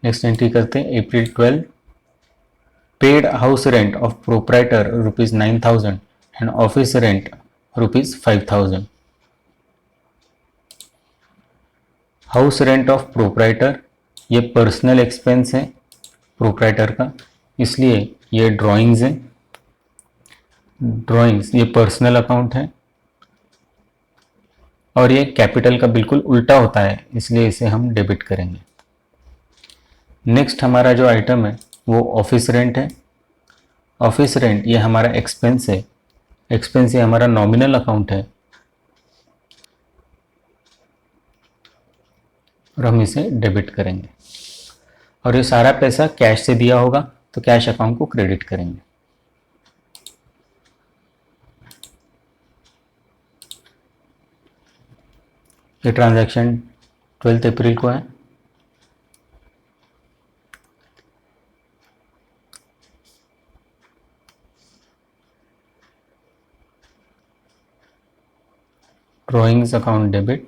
Next entry करते हैं अप्रैल 12, paid house rent of proprietor ₹9,000 and office rent ₹5,000। House rent of proprietor ये personal expense है proprietor का, इसलिए ये ड्राइंग्स है। ड्राइंग्स ये पर्सनल अकाउंट है और ये कैपिटल का बिल्कुल उल्टा होता है, इसलिए इसे हम डेबिट करेंगे। नेक्स्ट हमारा जो आइटम है वो ऑफिस रेंट है। ऑफिस रेंट ये हमारा एक्सपेंस है, एक्सपेंस ये हमारा नॉमिनल अकाउंट है और हम इसे डेबिट करेंगे। और ये सारा पैसा कैश से दिया होगा तो कैश अकाउंट को क्रेडिट करेंगे। ये ट्रांजैक्शन 12 अप्रैल को है। Drawings account debit,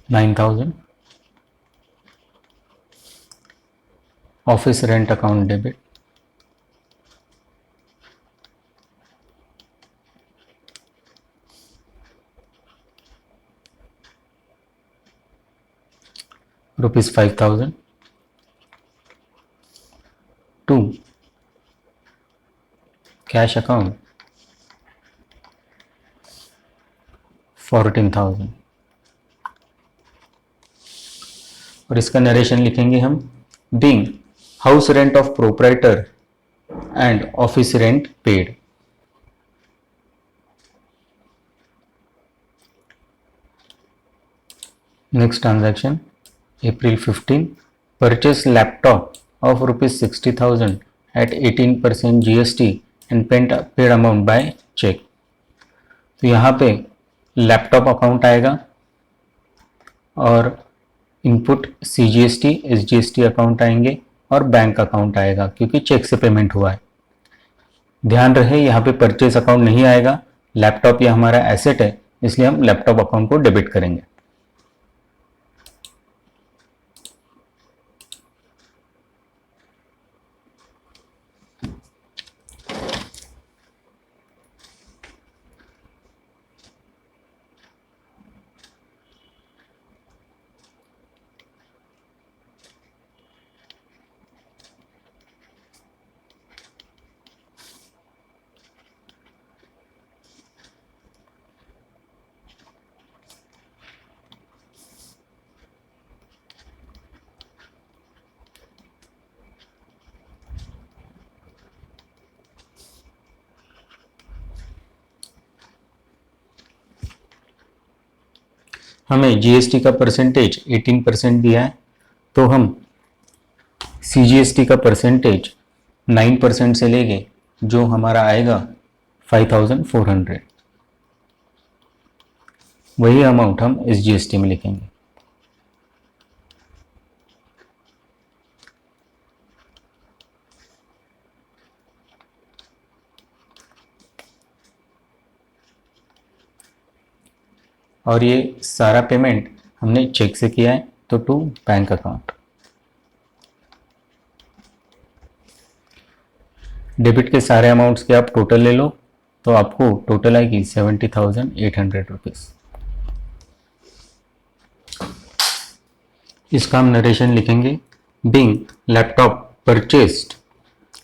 ₹9,000। Office rent account debit, ₹5,000 to cash account 14,000। और इसका नरेशन लिखेंगे हम, being house rent of proprietor and office rent paid. Next transaction April 15, purchase laptop of ₹60,000 at 18% GST and paid amount by check। तो यहाँ पे laptop account आएगा और input CGST SGST account आएंगे और बैंक अकाउंट आएगा क्योंकि चेक से पेमेंट हुआ है। ध्यान रहे यहाँ पे परचेस अकाउंट नहीं आएगा, लैपटॉप ये हमारा एसेट है इसलिए हम लैपटॉप अकाउंट को डेबिट करेंगे। हमें जीएसटी का परसेंटेज 18% दिया है तो हम सीजीएसटी का परसेंटेज 9% से लेंगे जो हमारा आएगा 5,400। वही अमाउंट हम एसजीएसटी में लिखेंगे। और ये सारा पेमेंट हमने चेक से किया है तो टू बैंक अकाउंट। डेबिट के सारे अमाउंट्स के आप टोटल ले लो तो आपको टोटल आएगी 70,800 रुपीज। इसका हम नरेशन लिखेंगे, being laptop purchased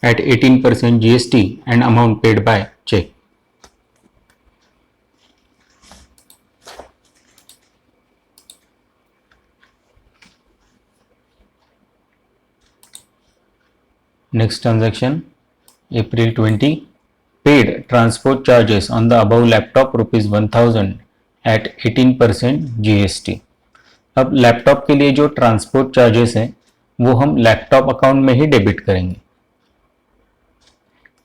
at 18% GST and amount paid by cheque. Next transaction April 20, paid transport charges on the above laptop ₹1,000 at 18% GST। अब लैपटॉप के लिए जो ट्रांसपोर्ट चार्जेस हैं वो हम लैपटॉप अकाउंट में ही डेबिट करेंगे।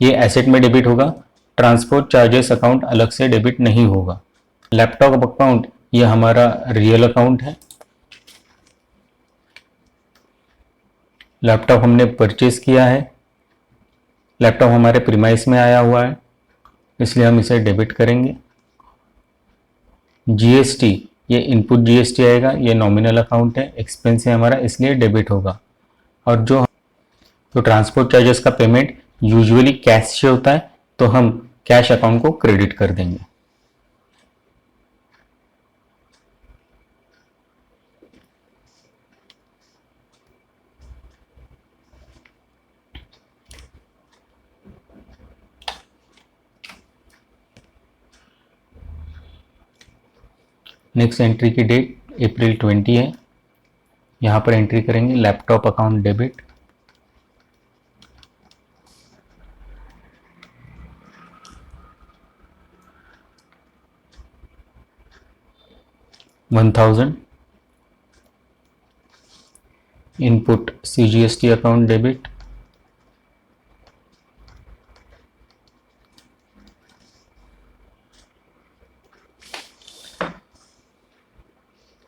ये एसेट में डेबिट होगा, ट्रांसपोर्ट चार्जेस अकाउंट अलग से डेबिट नहीं होगा। लैपटॉप अकाउंट ये हमारा रियल अकाउंट है। लैपटॉप हमने परचेज किया है लैपटॉप हमारे प्रीमाइस में आया हुआ है, इसलिए हम इसे डेबिट करेंगे। जीएसटी, ये इनपुट जीएसटी आएगा, ये नॉमिनल अकाउंट है, एक्सपेंस है हमारा, इसलिए डेबिट होगा। और जो तो ट्रांसपोर्ट चार्जेस का पेमेंट यूजुअली कैश से होता है, तो हम कैश अकाउंट को क्रेडिट कर देंगे। नेक्स्ट एंट्री की डेट अप्रैल 20 है। यहाँ पर एंट्री करेंगे laptop account debit. $1000 input CGST account debit.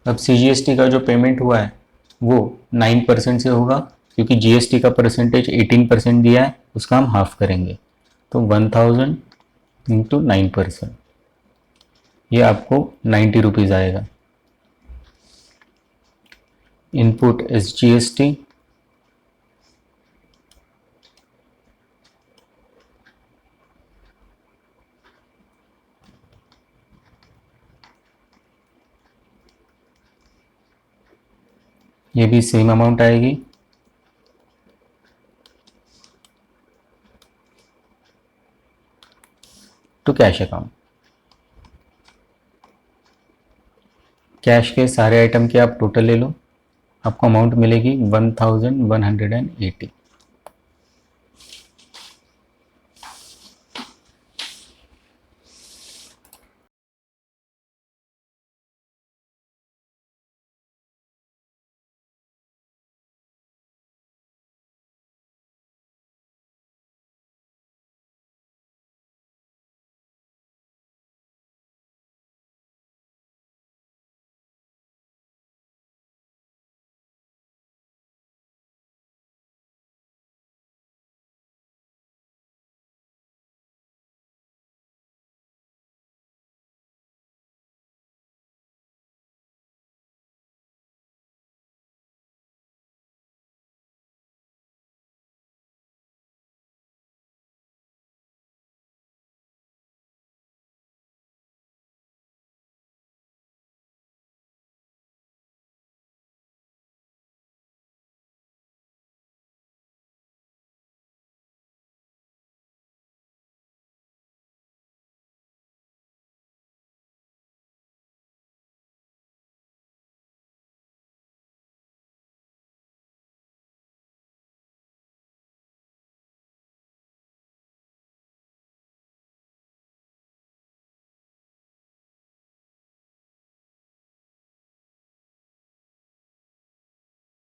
अब सीजीएसटी का जो पेमेंट हुआ है वो 9% से होगा, क्योंकि जीएसटी का परसेंटेज 18% दिया है, उसका हम हाफ करेंगे। तो 1000 इंटू 9%, ये आपको 90 रुपीज़ आएगा। इनपुट एसजीएसटी, ये भी सेम अमाउंट आएगी। टू कैश अकाउंट, कैश के सारे आइटम के आप टोटल ले लो, आपको अमाउंट मिलेगी 1180।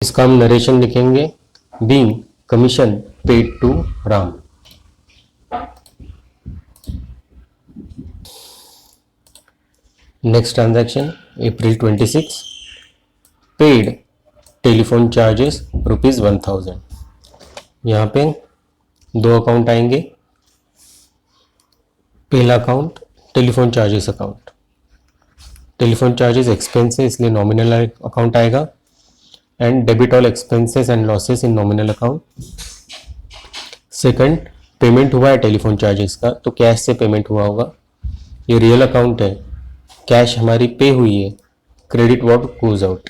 इसका हम नरेशन लिखेंगे, being commission paid to Ram. Next transaction April 26, paid telephone charges ₹1000। यहाँ पे दो अकाउंट आएंगे। पहला account telephone charges account, telephone charges expense है इसलिए नॉमिनल अकाउंट आएगा, and debit all expenses and losses in nominal account. Second, payment हुआ है टेलीफोन चार्जेस का, तो कैश से पेमेंट हुआ होगा, ये रियल अकाउंट है, कैश हमारी पे हुई है, credit what goes out.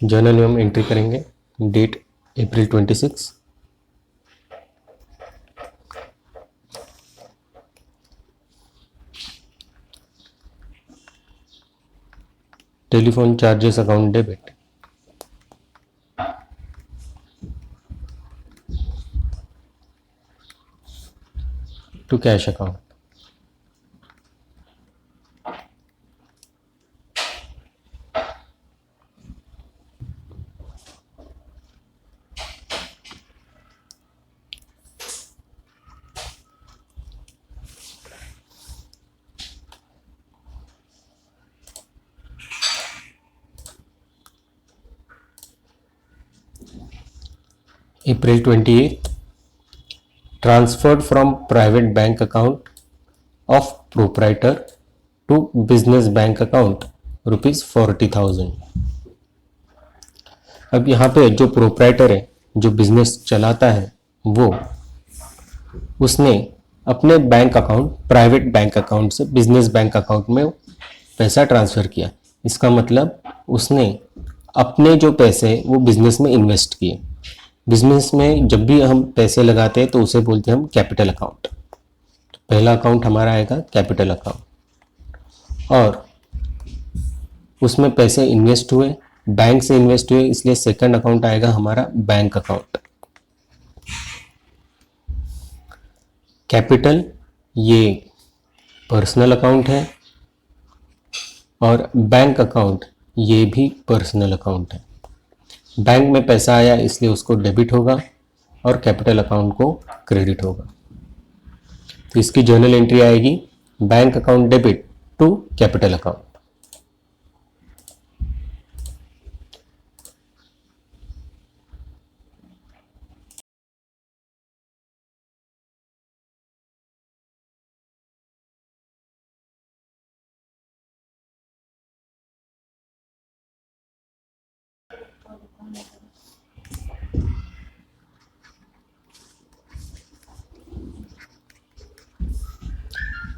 Journal में हम एंट्री करेंगे date April 26, telephone charges account debit. To cash account, April 28th, transferred from private bank account of proprietor to business bank account ₹40,000। अब यहाँ पे जो प्रोप्राइटर है, जो बिजनेस चलाता है, वो उसने अपने bank account, private bank account से बिजनेस बैंक अकाउंट में पैसा ट्रांसफ़र किया। इसका मतलब उसने अपने जो पैसे वो बिजनेस में इन्वेस्ट किए। बिजनेस में जब भी हम पैसे लगाते हैं तो उसे बोलते हैं हम कैपिटल अकाउंट। तो पहला अकाउंट हमारा आएगा कैपिटल अकाउंट, और उसमें पैसे इन्वेस्ट हुए, बैंक से इन्वेस्ट हुए, इसलिए सेकंड अकाउंट आएगा हमारा बैंक अकाउंट। कैपिटल ये पर्सनल अकाउंट है, और बैंक अकाउंट ये भी पर्सनल अकाउंट है। बैंक में पैसा आया इसलिए उसको डेबिट होगा और कैपिटल अकाउंट को क्रेडिट होगा। तो इसकी जर्नल एंट्री आएगी bank account debit to capital account.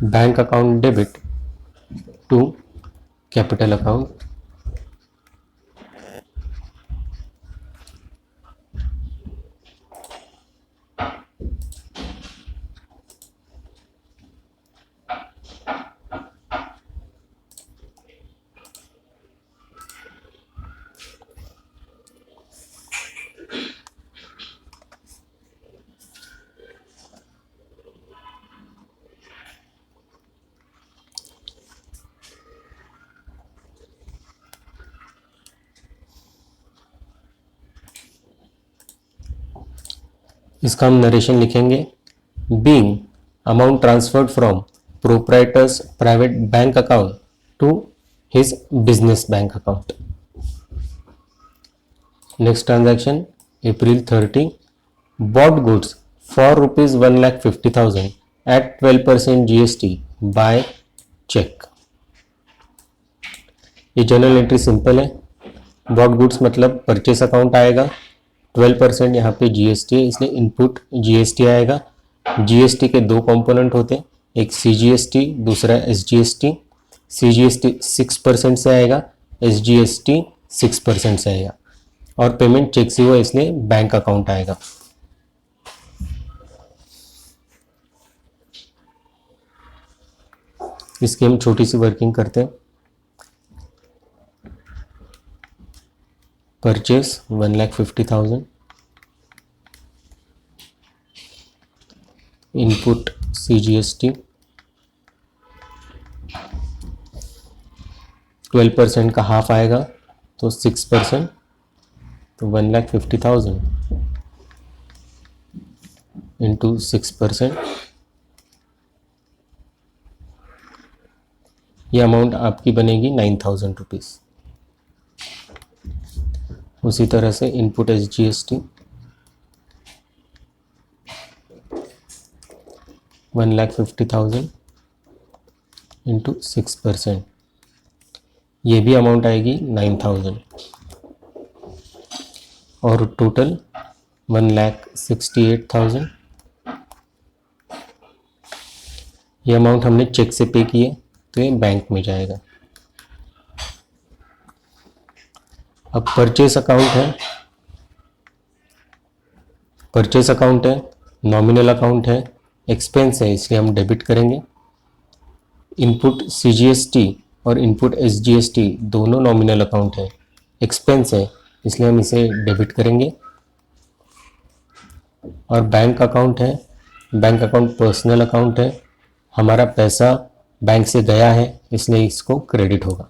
Bank account debit to capital account. इसका हम नरेशन लिखेंगे। Being amount transferred from proprietor's private bank account to his business bank account. Next transaction April 30, bought goods for ₹1,50,000 at 12% GST by check। ये journal entry simple है। Bought goods मतलब purchase account आएगा, 12% यहाँ पे GST है इसलिए input GST आएगा। GST के दो कंपोनेंट होते हैं, एक सीजीएसटी, दूसरा एसजीएसटी। सीजीएसटी 6% से आएगा, एसजीएसटी 6% से आएगा, और पेमेंट चेक से हुआ इसलिए बैंक अकाउंट आएगा। इसकी हम छोटी सी वर्किंग करते हैं। परचेस 1,50,000, इनपुट सीजीएसटी, 12% का हाफ आएगा तो 6%, तो 1,50,000 इंटू 6%। ये अमाउंट आपकी बनेगी 9,000 रुपीज़। उसी तरह से इनपुट एसजीएसटी 1,50,000 इंटू 6%, ये भी अमाउंट आएगी 9,000, और टोटल 1,68,000। ये अमाउंट हमने चेक से पे किए तो ये बैंक में जाएगा। अब परचेस अकाउंट है, परचेस अकाउंट है, नॉमिनल अकाउंट है, एक्सपेंस है इसलिए हम डेबिट करेंगे। इनपुट सीजीएसटी और इनपुट एसजीएसटी दोनों नॉमिनल अकाउंट है, एक्सपेंस है इसलिए हम इसे डेबिट करेंगे। और बैंक अकाउंट है, बैंक अकाउंट पर्सनल अकाउंट है, हमारा पैसा बैंक से गया है इसलिए इसको क्रेडिट होगा।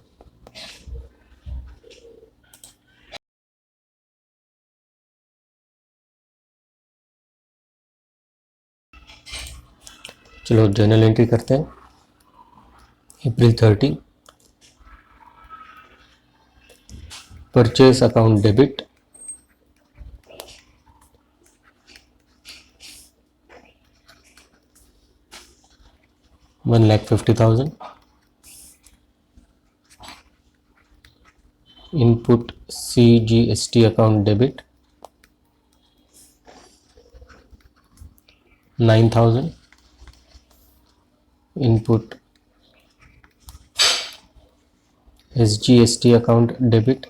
चलो जर्नल एंट्री करते हैं। April 30, purchase account debit 1,50,000. Input CGST account debit 9,000. Input SGST account debit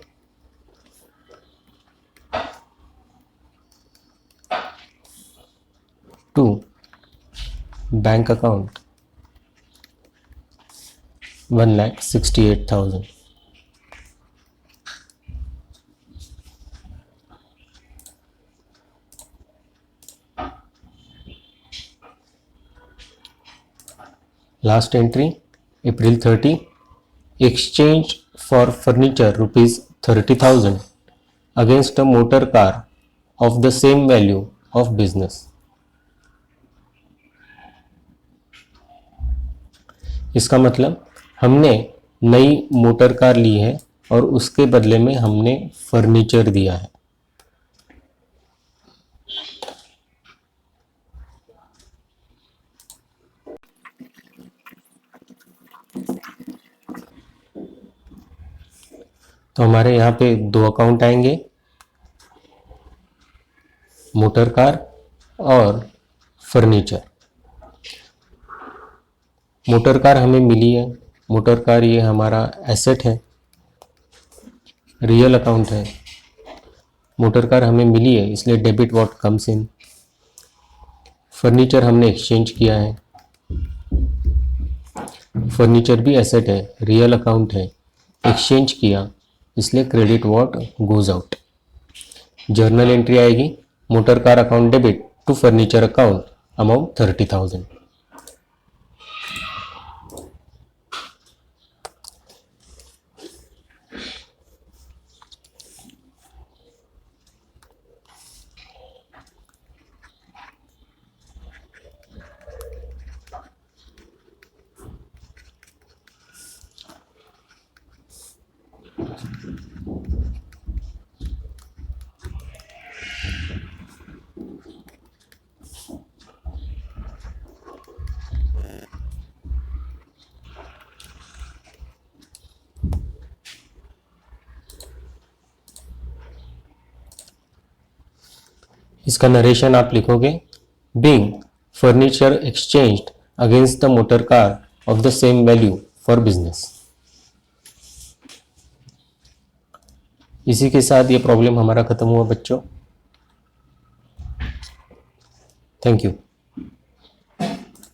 2. Bank account 1,68,000. Last entry, April 30, exchange for furniture rupees 30,000 against a motor car of the same value of business. इसका मतलब हमने नई motor car ली है और उसके बदले में हमने फर्नीचर दिया है. तो हमारे यहाँ पे दो अकाउंट आएंगे, मोटर कार और फर्नीचर. मोटर कार हमें मिली है, मोटर कार ये हमारा एसेट है, रियल अकाउंट है. मोटर कार हमें मिली है इसलिए debit what comes in. Furniture हमने एक्सचेंज किया है, फर्नीचर भी एसेट है, रियल अकाउंट है, एक्सचेंज किया इसलिए credit what goes out. Journal entry आएगी, motor car account debit to furniture account amount 30,000. इसका नरेशन आप लिखोगे, being furniture exchanged against the motor car of the same value for business. इसी के साथ ये प्रॉब्लम हमारा खत्म हुआ बच्चों. Thank you.